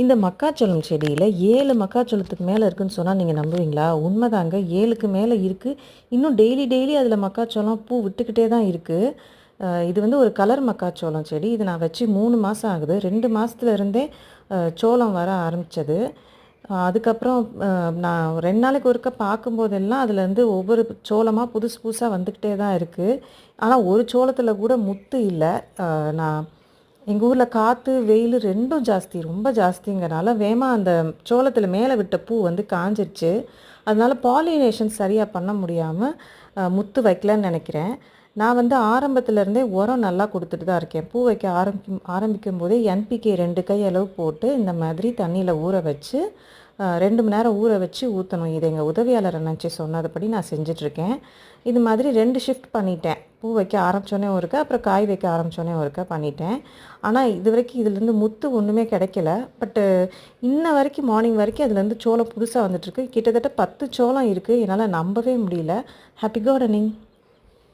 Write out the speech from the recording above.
இந்த மக்காச்சோளம் செடியில் 7 மக்காச்சோளத்துக்கு மேலே இருக்குதுன்னு சொன்னால் நீங்கள் நம்புவீங்களா? உண்மைதாங்க, 7க்கு மேலே இருக்குது. இன்னும் டெய்லி அதில் மக்காச்சோளம் பூ விட்டுக்கிட்டே தான் இருக்குது. இது வந்து ஒரு கலர் மக்காச்சோளம் செடி. இது நான் வச்சு 3 மாதம் ஆகுது. 2 மாதத்துல இருந்தே சோளம் வர ஆரம்பித்தது. அதுக்கப்புறம் நான் 2 நாளைக்கு ஒருக்கா பார்க்கும்போதெல்லாம் அதுலேருந்து ஒவ்வொரு சோளமாக புதுசு புதுசாக வந்துக்கிட்டே தான் இருக்குது. ஆனால் ஒரு சோளத்தில் கூட முத்து இல்லை. நான் எங்கள் ஊரில் காற்று வெயில் ரெண்டும் ஜாஸ்தி, ரொம்ப ஜாஸ்திங்கிறனால அந்த சோளத்தில் மேலே விட்ட பூ வந்து காஞ்சிருச்சு. அதனால் பாலினேஷன் சரியாக பண்ண முடியாமல் முத்து வைக்கலன்னு நினைக்கிறேன். நான் வந்து ஆரம்பத்துலேருந்தே உரம் நல்லா கொடுத்துட்டு தான் இருக்கேன். பூ வைக்க ஆரம்பிக்கும் போதே என்பிகே 2 கை அளவு போட்டு இந்த மாதிரி தண்ணியில் ஊற வச்சு 2 மணி நேரம் ஊற வச்சு ஊற்றணும். இது எங்கள் உதவியாளர் நினச்சி சொன்னதுபடி நான் செஞ்சிட்ருக்கேன். இது மாதிரி 2 ஷிஃப்ட் பண்ணிட்டேன். பூ வைக்க ஆரம்பித்தோன்னே ஒருக்கா, அப்புறம் காய் வைக்க ஆரம்பித்தோன்னே ஒருக்கா பண்ணிட்டேன். ஆனால் இது வரைக்கும் இதுலேருந்து முத்து ஒன்றுமே கிடைக்கல. பட்டு இன்ன வரைக்கும் மார்னிங் வரைக்கும் அதுலேருந்து சோளம் புதுசாக வந்துட்டுருக்கு. கிட்டத்தட்ட 10 சோளம் இருக்குது. என்னால் நம்பவே முடியல. Happy gardening.